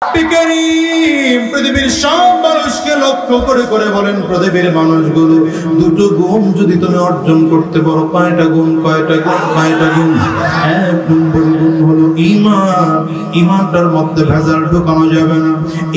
পৃথিবীর সব মানুষকে লক্ষ্য করে করে বলেন, পৃথিবীর মানুষগুলো দুটো গুণ যদি তুমি অর্জন করতে পারো, কয়টা গুণ? এক নম্বর গুণ হলো ঈমান। ঈমানটার মধ্যে ভেজাল ঢোকানো যাবে না।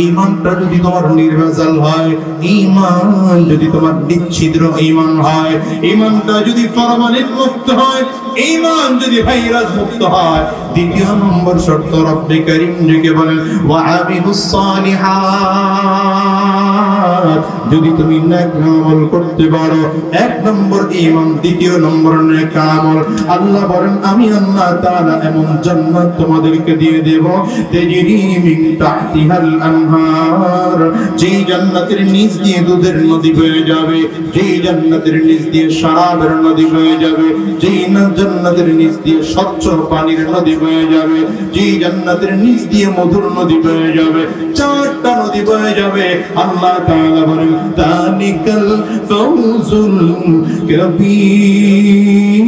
ঈমানটা যদি তোমার নির্ভেজাল হয়, ঈমান যদি তোমার নিশ্ছিদ্র ঈমান হয়, ঈমানটা যদি ফরমালিন মুক্ত হয়, ঈমান যদি ভাইরাস মুক্ত হয়, দ্বিতীয় নম্বর শর্ত রব্বে কারীম থেকে বলেন ওয়াআমিলুস সালিহাত। যদি তুমি নেক আমল করতে পারো, এক নম্বর ঈমান, দ্বিতীয় নম্বর নেক আমল, আল্লাহ বলেন আমি আল্লাহ তাআলা এমন জান্নাত তোমাদেরকে দিয়ে দেব তাজরি মিন তাহতিহাল আনহার, যেই জান্নাতের নিচ দিয়ে দুধের নদী বয়ে যাবে, যেই জান্নাতের নিচ দিয়ে শরাবের নদী বয়ে যাবে, যেই জান্নাতের নিচ দিয়ে স্বচ্ছ পানির নদী বয়ে যাবে, যেই জান্নাতের নিচ দিয়ে মধুর নদী বয়ে যাবে, চারটা নদী বয়ে যাবে। আল্লাহ তাআলা বলেন তানিকাল ফাউজুল কবীর।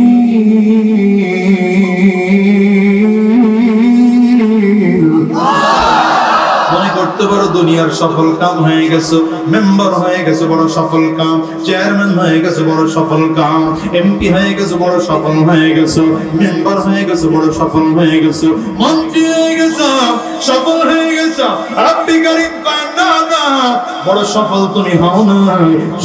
করতে পারো দুনিয়ার সফল কাম হয়ে গেছো, মেম্বার হয়ে গেছো, বড় সফল কাম, চেয়ারম্যান হয়ে গেছো, বড় সফল কাম, এমপি হয়ে গেছো, বড় সফল হয়ে গেছো, মেম্বার হয়ে গেছো, বড় সফল হয়ে গেছো, মন্ত্রী হয়ে গেছো, সফল হয়ে গেছো। রব্বি কারীম কয় না না, বড় সফল তুমি হও না,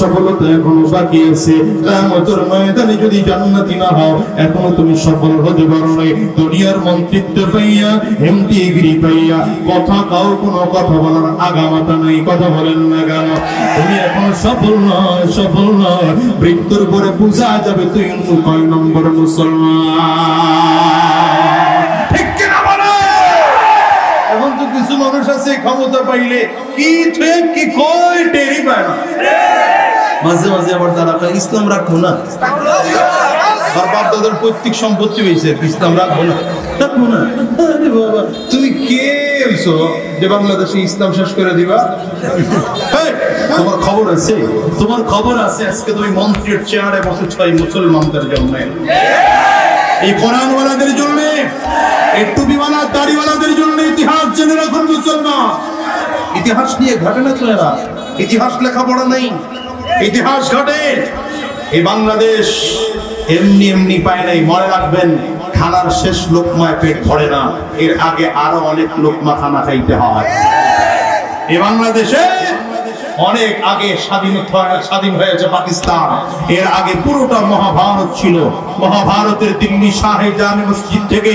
সফলতা এখনো বাকি আছে। কিয়ামতের ময়দানে যদি জান্নাতি না হও, এখনো তুমি সফল হতে পারো নাই। দুনিয়ার মন্ত্রিত্ব পাইয়া, এমপিগিরি পাইয়া, কথা কাও কোনো কথা বলার আগামাতা নাই, কথা বলেন না কেন? তুমি এখন সফল নয়। মৃত্যুর পরে বোঝা যাবে তুই কয় নম্বর মুসলমান। ঠিক কিনা বলে? এখন তো কিছু মানুষ আছে ক্ষমতা পাইলে কি ঠিক কি কই টেরি পায় না, মাঝে মাঝে আবার তারা ইসলাম রাখবো না, আর বাপ দাদার পৈতৃক সম্পত্তি হয়েছে, ইসলাম রাখবো না। আরে বাবা, তুমি কে হইছো যে বাংলাদেশে ইসলাম শেষ করে দিবা? তোমার খবর আছে আজকে তুমি মন্ত্রীর চেয়ারে বসেছো এই মুসলমানদের জন্য, এই কোরআনওয়ালাদের জন্য, এই টুপিওয়ালা দাড়িওয়ালাদের জন্য। ইতিহাস জেনে রাখুন মুসলমান, ইতিহাস নিয়ে ঘটে না তো, এরা ইতিহাস লেখাপড়া নেই, ইতিহাস ঘটে। এই বাংলাদেশ এমনি পায় নাই, মনে রাখবেন খানার শেষ লোকমায় পেট ভরে না, এর আগে আরো অনেক লোকমা খানা খাইতে হয়। এই বাংলাদেশে অনেক আগে স্বাধীন হয়েছে পাকিস্তান, এর আগে পুরোটা মহাভারত ছিল। মহাভারতের দিল্লি শাহে জামে মসজিদ থেকে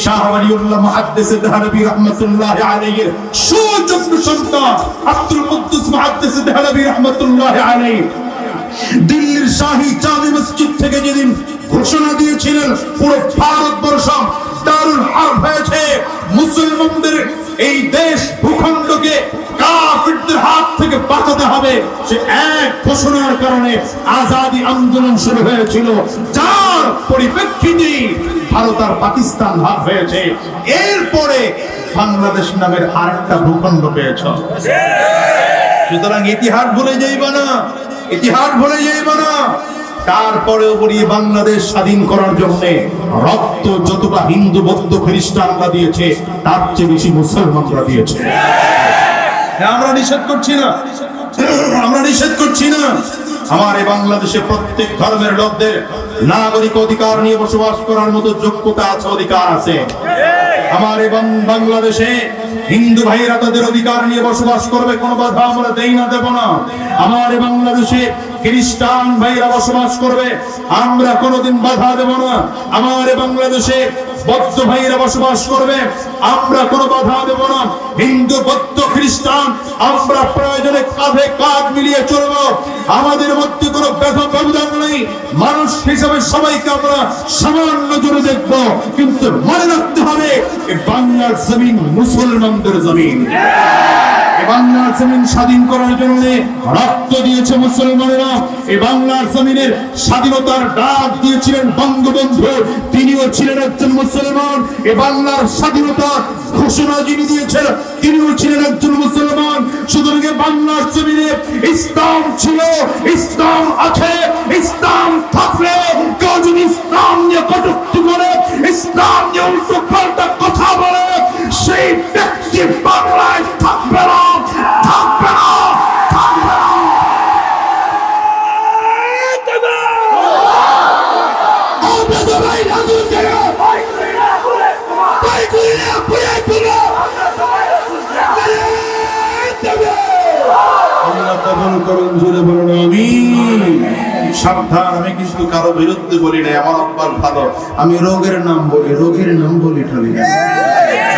শাহ ওয়ালিউল্লাহ মুহাদ্দিস দেহলভী রাহমাতুল্লাহ আলাইহির সুযোগ্য সন্তান আব্দুল কুদ্দুস মুহাদ্দিস দেহলভী রাহমাতুল্লাহ আলাইহি দিল্লির শাহী জামে মসজিদ থেকে যেদিন ঘোষণা দিয়েছিলেন পুরো ভারতবর্ষ দারুল হারব হয়েছে, মুসলমানদের এই দেশ ভূখণ্ডকে কাফিরদের হাত থেকে বাঁচাতে হবে, সে এক ঘোষণার কারণে আজাদি আন্দোলন শুরু হয়েছিল, যার পরিপ্রেক্ষিতে ভারত আর পাকিস্তান ভাগ হয়েছে। এরপরে বাংলাদেশ নামের আরেকটা ভূখণ্ড পেয়েছ। সুতরাং ইতিহাস ভুলে যাইবা না। তারপরেও বলি বাংলাদেশ স্বাধীন করার জন্য রক্ত যতটা হিন্দু বৌদ্ধ খ্রিস্টানরা দিয়েছে, তার চেয়ে বেশি মুসলমানরা দিয়েছে। আমরা নিষেধ করছি না। আমার এই বাংলাদেশে প্রত্যেক ধর্মের লোকদের নাগরিক অধিকার নিয়ে বসবাস করার মতো যোগ্যতা আছে, অধিকার আছে। আমার এই বাংলাদেশে হিন্দু ভাইরা তাদের অধিকার নিয়ে বসবাস করবে, কোনো বাধা আমরা দেই না, দেব না। আমার এই বাংলাদেশে খ্রিস্টান ভাইরা বসবাস করবে, আমরা কোনোদিন বাধা দেব না। আমার এই বাংলাদেশে বৌদ্ধ ভাইরা বসবাস করবে, আমরা কোনো বাধা দেব না। হিন্দু বৌদ্ধ খ্রিস্টান আমরা প্রয়োজনে কাঁধে কাঁধ মিলিয়ে চলব, আমাদের মধ্যে কোনো ব্যবধান নেই। মানুষ হিসাবে সবাইকে আমরা সমান নজরে দেখব, কিন্তু মনে রাখতে হবে বাংলার জমিন মুসলমানদের জমিন। বাংলার জমিন স্বাধীন করার জন্য রক্ত দিয়েছে মুসলমানেরা। এই বাংলার জমিনের স্বাধীনতার ডাক দিয়েছিলেন বঙ্গবন্ধু, তিনিও ছিলেন একজন মুসলমান। এই বাংলার স্বাধীনতার ঘোষণা যিনি দিয়েছেন, তিনিও ছিলেন একজন মুসলমান। সুতরাং বাংলার জমিনে ইসলাম ছিল, ইসলাম আছে, ইসলাম থাকলে কেউ যদি ইসলাম নিয়ে কটূক্তি করে, ইসলাম নিয়ে উল্টো পাল্টা কথা বলে, সে এই ব্যক্তি বাংলায় থাকবে না, থাকবে না, থাকবে না। আল্লাহ কবুল করুন, জোরে বলুন আমিন। সাবধান, আমি কিন্তু কারো বিরুদ্ধে বলি না, আমার অভ্যাস ভালো। আমি রোগের নাম বলি, রোগের নাম বলি ঠলি না।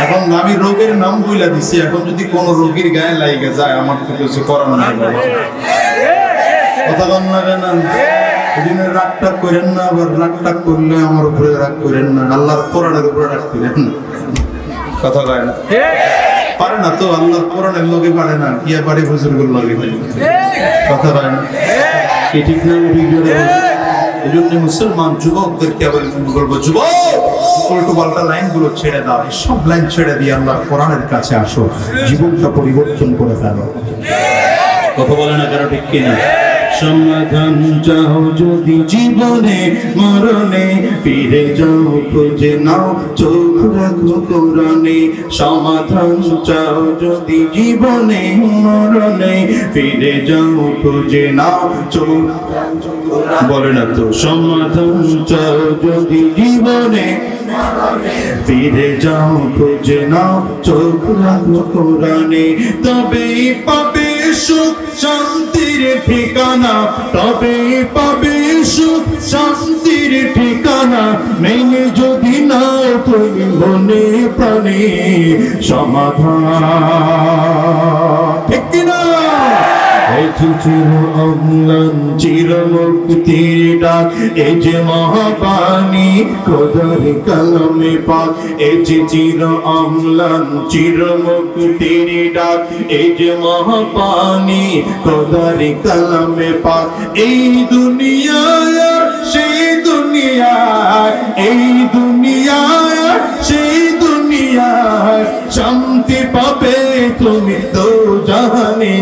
এখন আমি রোগের নাম বইলা দিছি, এখন যদি কোন রোগীর গায়ে লাগে যায় আমার তো কিছু করার নাই। কথা বল না, এদিনে রাগটা করেন না, আবার রাগটা করলে আমার উপরে রাগ করেন না, আল্লাহর কোরআনের উপরে রাগ করেন না। কথা কয় না, পারে না তো, আল্লাহর কোরআনের লোকে পারে না, কি পারে হুজুরগুলো লাগে। কথা কয় না, কি ঠিক না? এই জন্য মুসলমান যুবকদেরকে আবার বলবো, যুবক উল্টো পাল্টা লাইন গুলো ছেড়ে দাও, সব লাইন ছেড়ে দিয়ে আল্লাহ কোরআনের কাছে আসো, জীবনটা পরিবর্তন করে ফেলো। কথা বলে না কারো, ঠিক কিনা? সমাধান চাও যদি জীবনে মরণে, ফিরে যাও খুঁজে নাও চোখ রাখো কোরআনে। সমাধান চাও যদি জীবনে মরণে, ফিরে যাও খুঁজে নাও চোখ, বলে না তো? সমাধান চাও যদি জীবনে, ফিরে যাও খুঁজে নাও চোখ রাখো কোরআনে। তবেই পাবে সুখ শান্তির ঠিকানা, তবে পাবে সুখ শান্তির ঠিকানা। মেনে যদি নাও তুমি মনে প্রাণে, সমাধান, ঠিক কিনা? চির অম্লান চির মুক্তির ডাক, এ যে মহাবাণী খোদার কালামে পাক। এ যে চির অম্লান চির মুক্তির ডাক, এ যে মহাবাণী খোদার কালামে পাক। এই দুনিয়ায় সেই দুনিয়ায়, এই দুনিয়ায় সেই দুনিয়ায়, শান্তি পাবে তুমি তো জাহানে।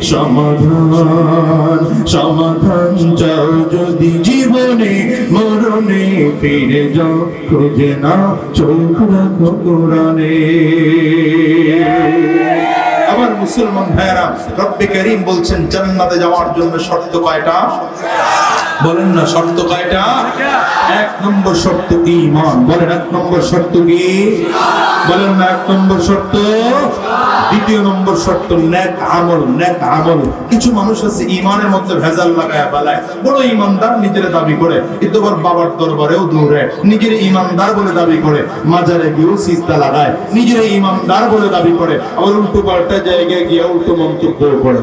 সমাধান, সমাধান চাও যদি জীবনে মরণে, ফিরে যাও খুঁজে নাও চোখ রাখো কোরআনে। আবার মুসলমান ভাইরা, রব্বে কারীম বলছেন জান্নাতে যাওয়ার জন্য শর্ত কয়টা? বলেন না, শর্ত কয়টা? এক নম্বর শর্ত ঈমান। বলেন, এক নম্বর শর্ত কি? বলেন না, এক নম্বর শর্ত। দ্বিতীয় নম্বর শর্ত নেক আমল। নেক আমল। কিছু মানুষ আছে ঈমানের মধ্যে ভেজাল লাগায় ফেলায়, বড় ঈমানদার নিজের দাবি করে, কিন্তু আবার বাবার দরবারেও দৌড়ে, নিজের ঈমানদার বলে দাবি করে, মাজারে গিয়েও সিজদা লাগায়, নিজের ঈমানদার বলে দাবি করে, আবার উল্টো পাল্টা জায়গায় গিয়ে উল্টো মন্তব্য করে।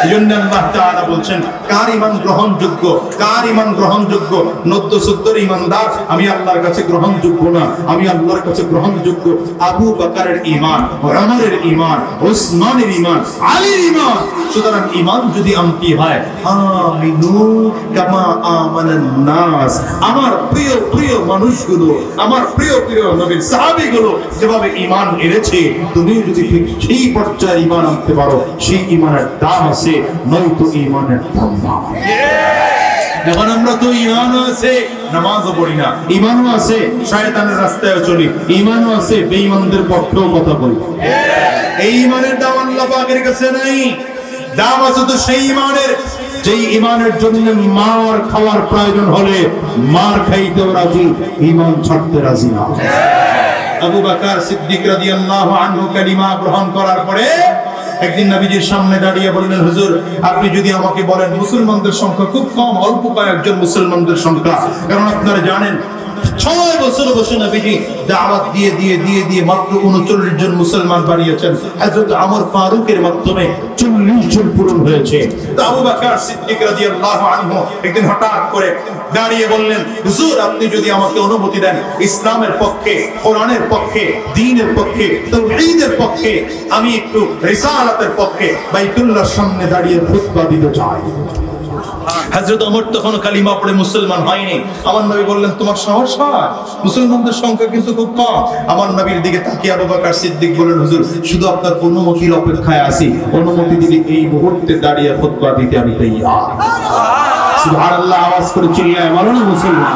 এজন্য আল্লাহ তাআলা বলছেন, কার ঈমান গ্রহণযোগ্য, কার ঈমান গ্রহণযোগ্য? ৯০-৭০ ঈমানদার আমি আল্লাহর কাছে গ্রহণযোগ্য না, আমি আল্লাহর কাছে গ্রহণযোগ্য আবু বকরের ঈমান, ওমরের ঈমান, ওসমানের ঈমান, আলীর ঈমান। সুতরাং ঈমান যদি আমতি হয়, আমিনু কামা আমানান নাস, আমার প্রিয় প্রিয় মানুষগুলো, আমার প্রিয় প্রিয় নবীর সাহাবীগুলো যেভাবে ঈমান এনেছে, তুমি যদি ঠিক সেই পর্যায়ে ঈমান আনতে পারো, সেই ঈমানের দাম আছে, নয়তো ঈমানের দাম নাই। এখন আমরা তো ঈমানও আছে, নামাজও পড়ি না, ঈমানও আছে, শয়তানের রাস্তায় চলি, ঈমানও আছে, বেঈমানদের পক্ষেও কথা বলি। এই ঈমানের দাম আল্লাহ পাকের কাছে নাই। দাম আছে তো সেই ঈমানের, যেই ঈমানের জন্য মার খাওয়ার প্রয়োজন হলে মার খাইতেও রাজি, ঈমান ছাড়তে রাজি না। আবু বকর সিদ্দিক রাদিয়াল্লাহু আনহু কালিমা গ্রহণ করার পরে একদিন নবীজির সামনে দাঁড়িয়ে বললেন, হুজুর আপনি যদি আমাকে বলেন মুসলমানদের সংখ্যা খুব কম, অল্প কয়েকজন মুসলমানদের সংখ্যা, কারণ আপনারা জানেন ৬ বছর বসে নবীজি দাওয়াত দিয়ে দিয়ে দিয়ে দিয়ে মাত্র ৩৯ জন মুসলমান বানিয়েছেন। হযরত ওমর ফারুকের মাধ্যমে ৪০ জন পূরণ হয়েছে। তো আবু বকর সিদ্দিক রাদিয়াল্লাহু আনহু একদিন হঠাৎ করে দাঁড়িয়ে বললেন, হুজুর আপনি যদি আমাকে অনুমতি দেন, ইসলামের পক্ষে, কোরআনের পক্ষে, দ্বীনের পক্ষে, তাওহীদের পক্ষে, আমি একটু রিসালাতের পক্ষে বাইতুল্লাহর সামনে দাঁড়িয়ে খুতবা দিতে চাই। হযরত ওমর তখন কালিমা পড়ে মুসলমান হয়নি। আমার নবী বললেন, তোমার সাহস হয়? মুসলমানদের সংখ্যা কিন্তু খুব কম। আমার নবীর দিকে তাকিয়ে আবু বকর সিদ্দিক বললেন, হুজুর শুধু আপনার অনুমতির অপেক্ষায় আছি, অনুমতি দিলে এই মুহূর্তে দাঁড়িয়ে খুতবা দিতে আমি তৈয়ার। সুবহানাল্লাহ, আওয়াজ করে চিল্লায় বলুন মুসলমান।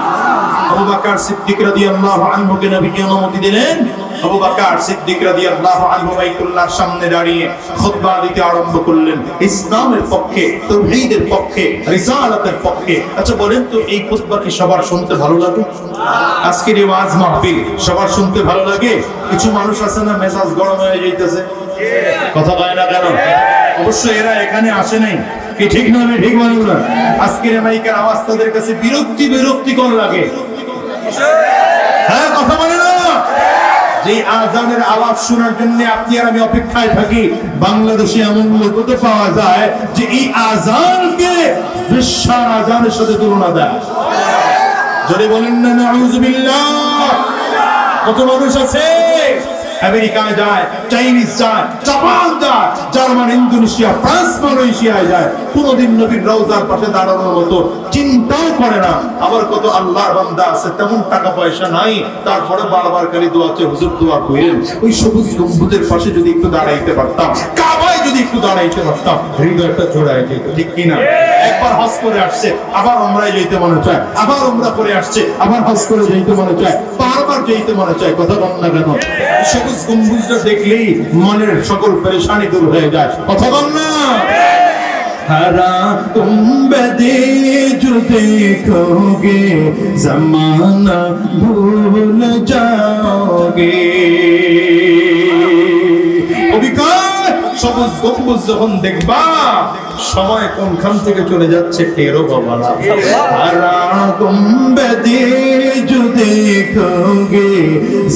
আবু বকর সিদ্দিক রাদিয়াল্লাহু আনহু কে নবী অনুমতি দিলেন। আবু বকর সিদ্দিক রাদিয়াল্লাহু আনহু বাইতুল্লাহর সামনে দাঁড়িয়ে খুতবা দিতে আরম্ভ করলেন ইসলামের পক্ষে, তাওহীদের পক্ষে, রিসালাতের পক্ষে। আচ্ছা বলেন তো এই খুতবা কি সবার শুনতে ভালো লাগে? আজকের এই ওয়াজ মাহফিল সবার শুনতে ভালো লাগে? কিছু মানুষ আছে না মেজাজ গরম হয়ে যাইতেছে, কথা কয় না কেন? অবশ্যই এরা এখানে আসে নাই, কি ঠিক না? আমি ঠিক বলি না? আজকের মাইকের আওয়াজ তাদের কাছে বিরক্তিকর লাগে। হ্যাঁ, কথা বলে না? যে আজানের আওয়াজ শোনার জন্য আপনি আর আমি অপেক্ষায় থাকি। বাংলাদেশে এমন লোক তো পাওয়া যায় যে এই আজানকে বিশ্বের আজানের সাথে তুলনা দেয়। যদি বলেন না নাউযুবিল্লাহ। কত মানুষ আছে আমেরিকায় যায়, চাইনিজ যায়, জাপান যায়, জার্মান, ইন্দোনেশিয়া, ফ্রান্স, মালয়েশিয়ায় যায়, কোনদিন নবীর রওজার পাশে দাঁড়ানোর মতো চিন্তাও করে না। আবার কত আল্লাহর বান্দা আছে তেমন টাকা পয়সা নাই, তারপরে বারবার খালি দোয়া চাই, হুজুর দোয়া করেন ওই সবুজ গম্বুজের পাশে যদি একটু দাঁড়াইতে পারতাম, কাবায় যদি একটু দাঁড়াইতে পারতাম, হৃদয়টা জোড়ায় যেত, ঠিক কিনা? একবার হজ করে আসছে, আবার উমরায় যেতে মনে চায়, আবার উমরা করে আসছে, আবার হজ করে যেতে মনে চায়, বারবার যেতে মনে চায়। কথা বল না কেন? সবুজ গম্বুজটা দেখলেই মনের সকল পেরেশানি দূর হয়ে যায়। কথা বল না? हरा गुंबदे जो देखोगे ज़माना भूल जाओगे। সবুজ গম্বুজ যখন দেখবা সময় কোনখান থেকে চলে যাচ্ছে টেরও পাবা না। हरा गुंबदे जो देखोगे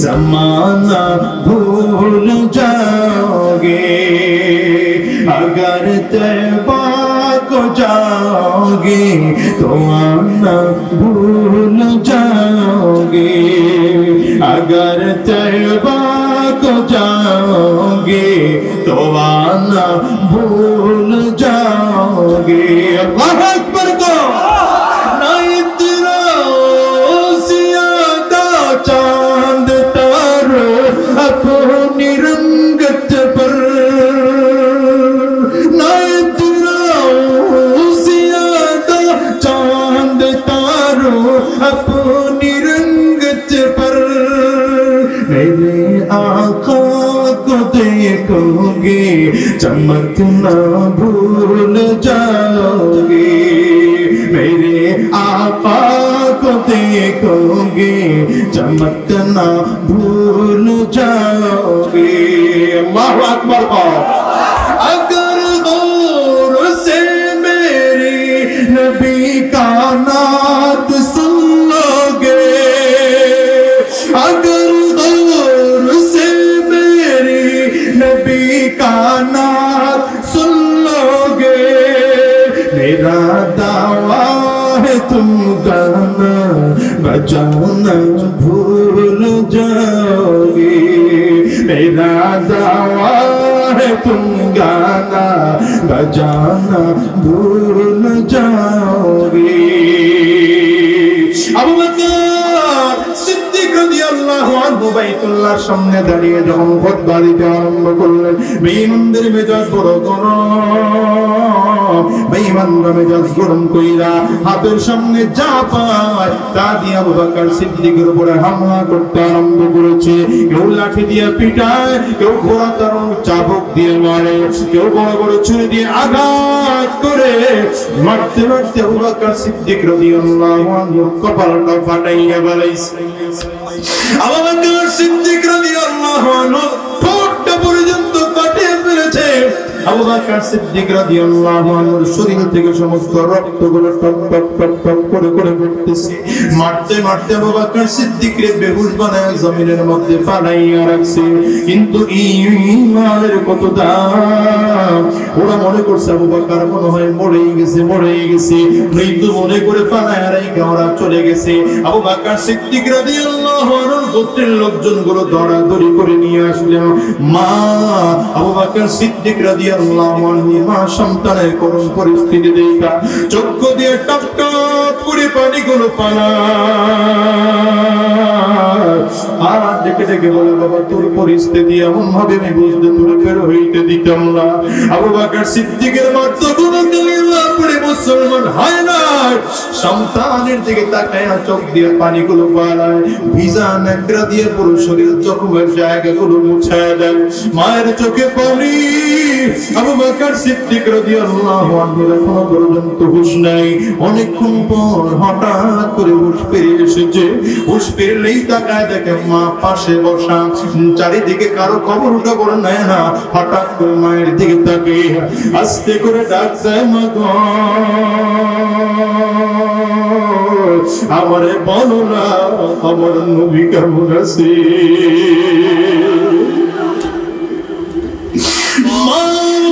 ज़माना भूल जाओगे। अगर तैबा को जाओगे तो आना भूल जाओगे। अगर तैबा को जाओगे तो आना भूल जाओगे। अल्लाह अकबर को ना इतना ज़्यादा चांद तारो अपनी रंगत पर, ना इतना ज़्यादा चांद तारो अपनी रंगत पर। मेरे आका को देखोगे चमकना भूल जाओगे। मेरे आका को देखोगे चमकना भूल जाओगे। अल्लाहु अकबर। अगर गौर से मेरी नबी का नात सुन लोगे, अगर नबी का नात सुन लोगे, मेरा दावा है तुम गाना बजाना भूल जाओगे। मेरा दावा है तुम गाना बजाना भूल जाओगे। अबू बकर सिद्दीक রাদিয়াল্লাহু আনহু বাইতুল্লাহর সামনে দাঁড়িয়ে যখন খুতবা দিতে আরম্ভ করলেন, বেঈমানদের মেজাজ বড় গরম। বেঈমানরা মেজাজ গরম কইরা হাতের সামনে যা পায় তা দিয়ে আবু বকর সিদ্দিকের উপরে হামলা করতে আরম্ভ করেছে। কেউ লাঠি দিয়ে পিটায়, কেউ ঘোড়া তাড়ানো চাবুক দিয়ে মারে, কেউ বড় বড় ছুরি দিয়ে আঘাত করে মারতে মারতে আবু বকর সিদ্দিক রাদিয়াল্লাহু আনহু কপালটা ফাটাইয়া ফেলাইছে। আবু বকর সিদ্দিক রাদিয়াল্লাহু আনহু ঠোঁটটা পর্যন্ত কাটিয়ে ফেলেছে। আবু বকর সিদ্দিক রাদিয়াল্লাহু আনহুর শরীর থেকে সমস্ত রক্তগুলো টপ টপ টপ টপ করে করে পড়তেছে। মারতে মারতে আবু বকর সিদ্দিককে বেহুশ বানায় জমিনের মধ্যে ফালাইয়া রাখছে। কিন্তু ঈমানের কত দাম! ওরা মনে করছে আবু বকর মনে হয় মরেই গেছে মৃত্যু মনে করে ফালাইয়া রেখে ওরা চলে গেছে। আবু বকর সিদ্দিক রাদিয়াল্লাহু আনহুর গোত্রের লোকজনগুলো দৌড়াদৌড়ি করে নিয়ে আসলেন। মা আবু বকর সিদ্দিক রাদিয়াল্লাহু আনহু মা সন্তানের করুণ পরিস্থিতি দেখা চক্ষু দিয়ে টপ টপ করে পানিগুলো পালায় আর ডেকে ডেকে বলে বাবা তোর পরিস্থিতি এমন ভাবে আমি বুঝতে তোরে বের হইতে দিতাম না। আবু বকর সিদ্দিকের মাত্র কোনো কালিমা পড়ে মুসলমান হয় না, সন্তানের দিকে তাকায় চোখ দিয়ে পানিগুলো পালায়, ভিজা নেকড়া দিয়ে পুরো শরীর জখমের জায়গাগুলো মুছায় দেয়, মায়ের চোখে পানি। আবু বকর সিদ্দিক রাদিয়াল্লাহু আনহু এখনো পর্যন্ত হুঁশ নাই। অনেকক্ষণ পর হঠাৎ করে হুঁশ ফিরে এসেছে। হুঁশ ফিরলেই তাকায় দেখে মা পাশে বসা, চারিদিকে কারো খবর টবর নেয় না। হঠাৎ করে মায়ের দিকে তাকিয়ে আস্তে করে ডাকছে, মা গো আমারে বলো না আমার নবী কেমন আছে। মা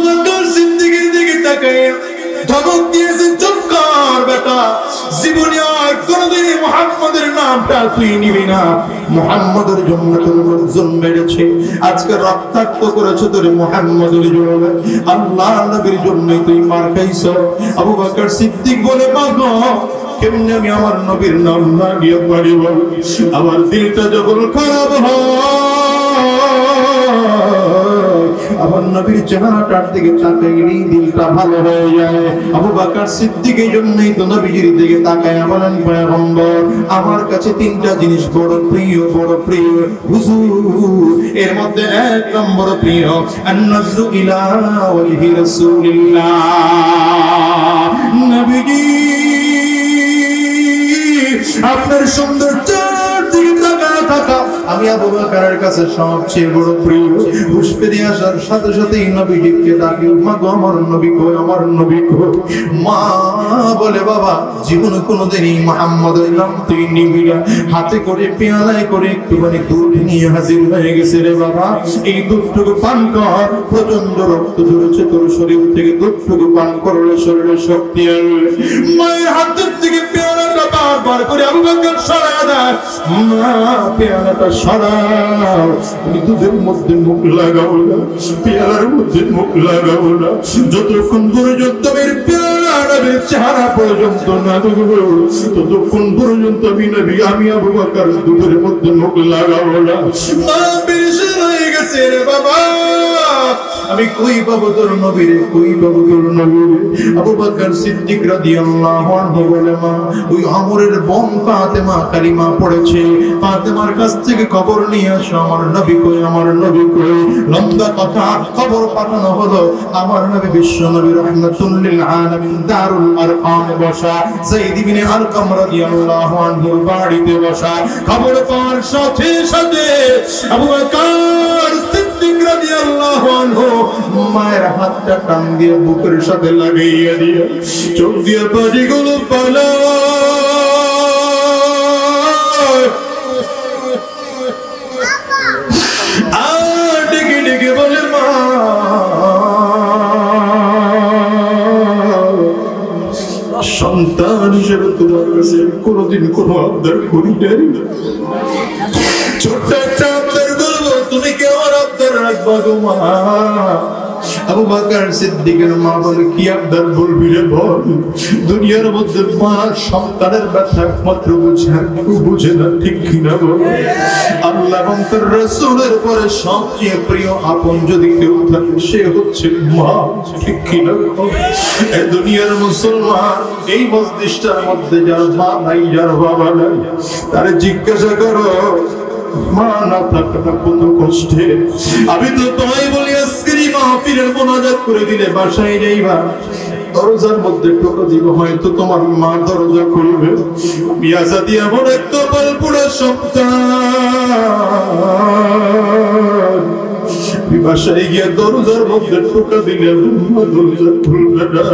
বকর সিদ্দিকের দিকে তাকায় ধমক দিয়েছে, চুপ কর বেটা, জীবনে আর কোনদিন মুহাম্মদের নামটা তুই নিবি না। মুহাম্মদের জন্য তোর লোকজন বেড়েছে, আজকে রক্তাক্ত করেছে তোর মুহাম্মদের জন্য, আল্লাহ নবীর জন্য তুই মার খাইছ। আবু বকর সিদ্দিক বলে, মা গো কেমনে আমি আমার নবীর নাম না নিয়ে পারিব? আমার দিলটা যখন খারাপ আমার নবীর চেহারাটার দিকে তাকাইলেই দিলটা ভালো হয়ে যায়। আবু বকর সিদ্দিক এই জন্যই তো নবীজির দিকে তাকায় বলেন, পয়গম্বর আমার কাছে তিনটা জিনিস বড় প্রিয়, বড় প্রিয় হুজুর। এর মধ্যে এক নম্বর প্রিয় আন-নাজরু ইলা ওয়াজহি রাসূলিল্লাহ। নবীজি আপনার সৌন্দর্যের দিকে তাকায় থাকা আমি আবু বকরের কাছে সবচেয়ে বড় প্রিয়। হুঁশ ফিরে আসার সাথে সাথেই নবীজিকে ডাকি, মা গো আমার নবী কই, আমার নবী কই। মা বলে, বাবা জীবনে কোনোদিনই মুহাম্মদের নাম তুই নিবি না। হাতে করে পেয়ালায় করে একটুখানি দুধ নিয়ে হাজির হয়ে গেছে রে বাবা, এই দুধটুকু পান কর। প্রচন্ড রক্ত ঝরেছে তোর শরীর থেকে, দুধটুকু পান করলে শরীরে শক্তি আসবে। মায়ের হাতের থেকে পেয়ালাটা বারবার করে আবু বকর সরায় দেয়, মা পেয়ালাটা সরাও, দুধের মধ্যে মুখ লাগাও না, পেয়ালার মধ্যে মুখ লাগাও না, যতক্ষণ পর্যন্ত পেয়ালার চেহারা পর্যন্ত না দেখবো ততক্ষণ পর্যন্ত আমি আবু বকর দুধের মধ্যে মুখ লাগাও না। মা পেরেশান হয়ে গেছে রে বাবা, আমি কই পাবো তোর নবীরে, কই পাবো তোর নবীরে। আবু বকর সিদ্দিক রাদিয়াল্লাহু আনহু বলে, মা ওই আমরের বোন ফাতেমা কালিমা পড়েছে, ফাতেমার কাছ থেকে খবর নিয়ে আসো আমার নবী কই, আমার নবী কই। লম্বা কথা, খবর পাঠানো হলো। আমার নবী বিশ্ব নবী রাহমাতুল লিল আলামিন দারুল আরকামে বসা, যায়েদ ইবনে আরকাম রাদিয়াল্লাহু আনহুর বাড়িতে বসা। খবর পাওয়ার সাথে সাথে আবু বকর সিদ্দিক রাদিয়াল্লাহু আনহু মায়ের হাতটা টান দিয়ে বুকের সাথে লাগাইয়া দিয়ে চোখ দিয়ে পানিগুলো পালায়। আর ডেকে ডেকে বলে, মা সন্তান হিসেবে তোমার কাছে কোনোদিন কোনো আবদার করি নাই, ছোট্ট একটা আবদার করবো, তুমি কি আমার আবদার রাখবা গো মা? আবু বকর সিদ্দিকের মা বলে, কি আবদার বলবি রে বল। দুনিয়ার মধ্যে মা সন্তানের ব্যথা একমাত্র বুঝে, বুঝে না, ঠিক কিনা বল? আল্লাহ এবং তার রাসূলের পরে সবচেয়ে প্রিয় আপন যদি কেউ থাকে সে হচ্ছে মা, ঠিক কিনা? এই দুনিয়ার মুসলমান এই মজলিসটার মধ্যে যার মা নাই, যার বাবা নাই, তারে জিজ্ঞাসা করো মা না থাকাটা কত কষ্টে। আমি তো তোমায় বলি আজকের মাহফিলের মোনাজাত করে দিলে বাসায় যাইবা, দরজার মধ্যে টোকা দিব, হয়তো তোমার মা দরজা খুলবে। বিয়াজা দিয়ে এমন এক কপাল পুরো সন্তান, বাসায় গিয়ে দরজার মধ্যে টোকা দিলে দরজা খুলবে না।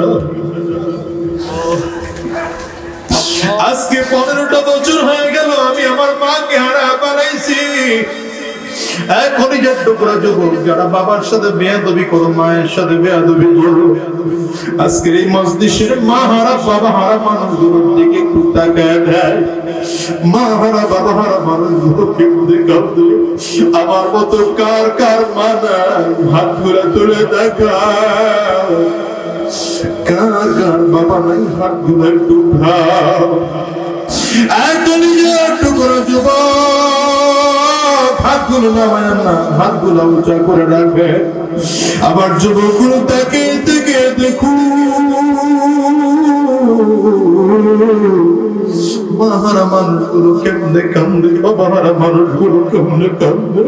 আজকে 15টা বছর হয়ে গেল আমি আমার মাকে হারা বানাইছি। এখনই যে টুকরা যুবক যারা বাবার সাথে বেয়াদবি করো, মায়ের সাথে বেয়াদবি করো, আজকের এই মজলিসের মা হারা বাবা হারা মানুষগুলোর দিকে একটু তাকায় দেয়। মা হারা বাবা হারা মানুষগুলোকে দেখাও। আমার মতো কার কার মা নাই, হাত ঘুরে তুলে দেখাও। কার কার বাবা নাই, হাত ঘুরে একটু উঠাও। কলিজার টুকরা যুবক, হাতগুলো নামায় না, হাতগুলো উঁচা করে রাখবে। আবার যুবকগুলো তাকে থেকে দেখুন, বাহারা মানুষগুলো কেমনে কান্দে, বাহারা মানুষগুলো কেমনে কান্দে।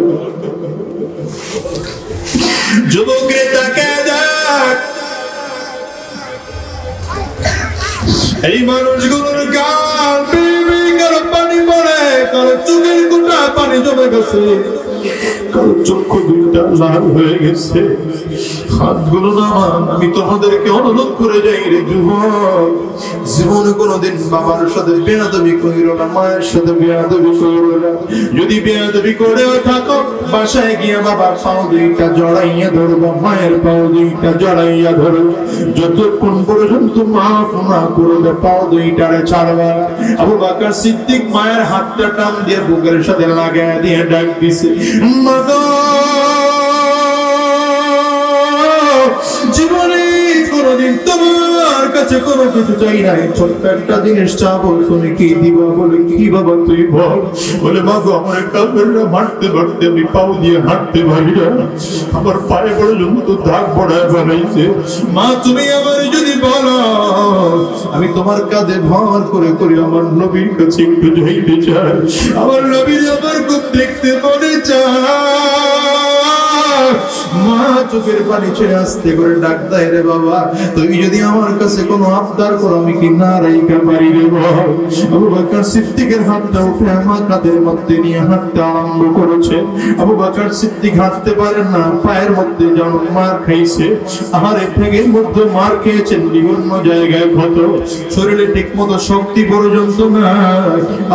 যুবকরে তাকে দেখ, এই মানুষগুলোর গাল বেবি কারো পানি পড়ে, কারো চোখের কোটা পানি জমে গেছে, কারো চক্ষু দুইটা লাল হয়ে গেছে। হাতগুলো নামান, আমি তোমাদেরকে অনুরোধ করে যাই রে যুবক, জীবনে কোনোদিন বাবার সাথে বেয়াদবি কইরো না, মায়ের সাথে বেয়াদবি কইরো না। যদি বেয়াদবি করেও থাকো, বাসায় গিয়ে বাবার পাও দুইটা জড়াইয়া ধরবো, মায়ের পাও দুইটা জড়াইয়া ধরবো। যতক্ষণ পর্যন্ত মাফ না করবে পাও দুইটারে ছাড়বা। আবু বকর সিদ্দিক মায়ের হাতটা টান দিয়ে বুকের সাথে লাগায় দিয়ে ডাক দিছে, মা গো, জীবনে কোনদিন তোমার কাছে কোনো কিছু চাই নাই, ছোট্ট একটা জিনিস চাবো, তুমি কি দিবা? বলে কি বাবা তুই বল। বলে মা গো, আমার কাফেররা মারতে মারতে আমি পাও দিয়ে হাঁটতে পারি না, আমার পায়ে পর্যন্ত দাগ পড়ায় বানাইছে। মা তুমি আমার যদি বলো, আমি তোমার কাঁধে ভর করে করে আমার নবীর কাছে একটু যাইতে চাই, আমার নবীর আমার খুব দেখতে মনে চায়। মা চোখের পানি ছেড়ে আসতে করে ডাক দেয়, রে বাবা, তুমি যদি আমার কাছে কোনো আবদার করো, আমি কি না রাইকা পারি রে বাবা। আবু বকর সিদ্দিকের হাতটা উঠে আমার কাঁধের মধ্যে নিয়ে হাঁটতে আরম্ভ করেছে। আবু বকর সিদ্দিক হাঁটতে পারেন না, পায়ের মধ্যে যেমন মার খাইছে, আমার ঠ্যাঙের মধ্যে মার খেয়েছেন, বিভিন্ন জায়গায় ক্ষত, শরীরে ঠিক মতো শক্তি পর্যন্ত না।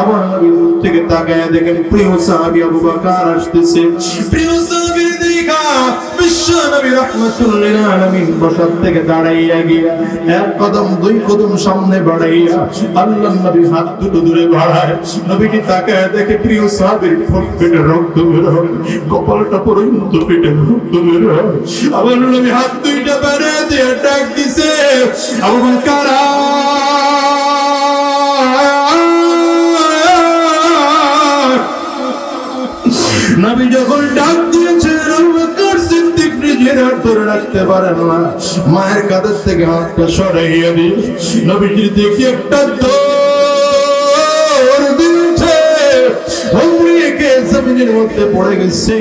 আমার নবীর মুখ থেকে তাকায় দেখেন প্রিয় সাহাবী আবু বকর আসতেছে। প্রিয় সাহাবী দেখা বিশ্ব নবী রাহমাতুল লিল আলামিন বসার থেকে দাঁড়াইয়া গিয়া এক কদম দুই কদম সামনে বাড়াইয়া আল্লাহর নবী হাত দুটো দূরে বাড়ায়। নবীকে তাকায় দেখে প্রিয় সাহাবীর ঠোঁট ফেটে রক্ত বের হয়, কপালটা পর্যন্ত ফেটে রক্ত বের হয়। আবার নবী হাত দুইটা বাড়িয়ে দিয়ে ডাক দিছে, আবু বকর। নবী যখন ডাক দিয়েছে, আবু বকর সিদ্দিক নিজের হাত ধরে রাখতে পারেন না, মায়ের কাঁধের থেকে হাতটা সরাইয়া দিয়ে নবীজির দিকে একটা দৌড় দিয়েছে, জমিনের মধ্যে পড়ে গেছে।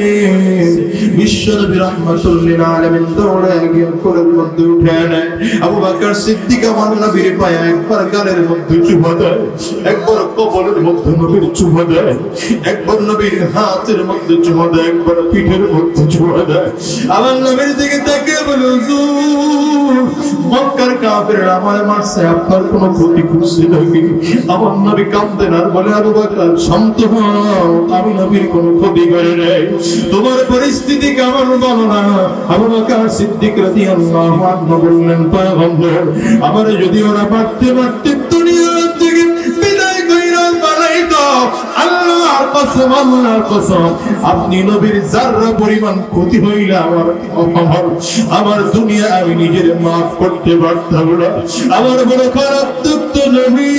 বিশ্ব নবী রাহমাতুল লিল আলামিন দৌড়ে গিয়ে কোলের মধ্যে উঠে নেয়। আবু বকর সিদ্দিক আমার নবীর পায়ে একবার গালের মধ্যে চুমা দেয়, একবার কপালের মধ্যে নবীর চুমা দেয়, একবার নবীর হাতের মধ্যে চুমা দেয়, একবার পিঠের মধ্যে চুমা দেয়। আমার নবীর দিকে তাকিয়ে বলে, হুজুর, মক্কার কাফেররা আমায় মারছে, আপনার কোনো ক্ষতি করছে নাকি? আমার নবী কাঁদতেন আর বলে, আবু বকর শান্ত হও, আমি নবীর কোনো ক্ষতি করে নাই, তোমার পরিস্থিতি কেমন বলো না। আবু বকর সিদ্দিক রাদিয়াল্লাহু আনহু বললেন, পয়গম্বর, আমার যদি ওরা মারতে মারতে দুনিয়া থেকে বিদায় কইরা বানাইতো, আল্লাহর কসম, আল্লাহর কসম, আপনি নবীর যারা পরিমাণ ক্ষতি হইলে আমার দুনিয়া আমি নিজের মাফ করতে পারতাম না। আমার বড় খারাপ দুঃখ নবী,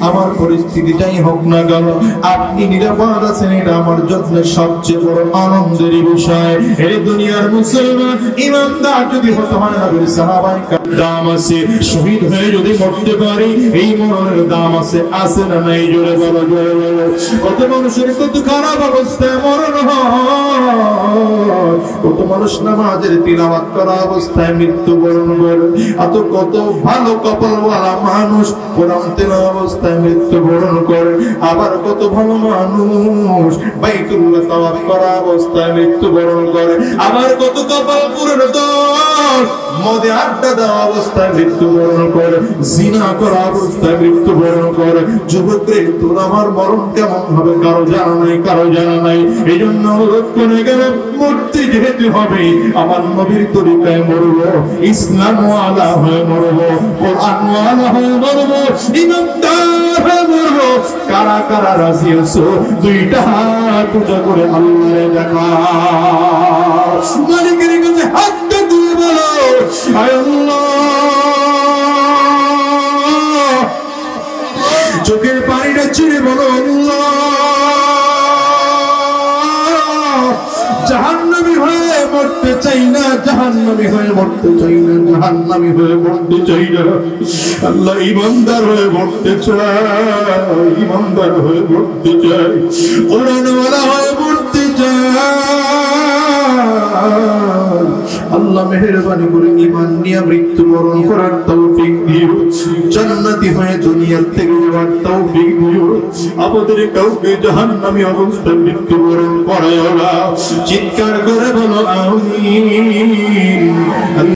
আমার পরিস্থিতি যাই হোক না কেন, আপনি নিরাপদ আছেন, এটা আমার যত্নের সবচেয়ে বড় আনন্দের বিষয়। এই দুনিয়ার মুসলমান ইমানদার যদি হতে হয়, নবীর সাহাবায়ে দাম আছে, শহীদ হয়ে যদি মরতে পারি, এই মরণের দাম আছে, আছে না নাই? জোরে বলো, জোরে বলো। কত মানুষের কত খারাপ অবস্থায় মরণ হয়, কত মানুষ নামাজের তিলাওয়াত করা অবস্থায় মৃত্যুবরণ করে, আর কত ভালো কপালওয়ালা মানুষ কোরআন তেলাওয়াত অবস্থায় মৃত্যুবরণ করে, আবার কত ভালো মানুষ বাইতুল্লাহ তাওয়াফ করা অবস্থায় মৃত্যুবরণ করে, আবার কত কপাল পুরনো দল মদে আড্ডা দেওয়া অবস্থায় মৃত্যুবরণ করে, জিনা করা অবস্থায় মৃত্যুবরণ করে। যুবকরে, তোর আমার মরণ কেমন হবে কারো জানা নাই, কারো জানা নাই। এই জন্য অনুরোধ করে গেলে মরতে যেতে হবে, আমার নবীর তরিকায় মরবো, ইসলাম ওয়ালা হয়ে মরবো, কোরআন ওয়ালা হয়ে মরবো, ইমানদার হয়ে মরবো। কারা কারা রাজি আছো? দুইটা হাত উঁচা করে আল্লাহরে দেখা, মালিকের কাছে হাতটা তুলে বলো, আয় আল্লাহ, হয়ে মরতে চাই না, জাহান্নামী হয়ে মরতে চাই না, জাহান্নামী হয়ে মরতে চাই না। আল্লাহ ইমানদার হয়ে মরতে চাই, ইমানদার হয়ে মরতে চাই, কোরআনওয়ালা হয়ে মরতে চাই। আল্লাহ মেহেরবানি করে ঈমান নিয়ে মৃত্যুবরণ করার তৌফিক দিও, জান্নাতি হয়ে দুনিয়ার থেকে যাওয়ার তৌফিক দিও। আমাদের কাউকে জাহান্নামী অবস্থায় মৃত্যুবরণ করায়ও না। চিৎকার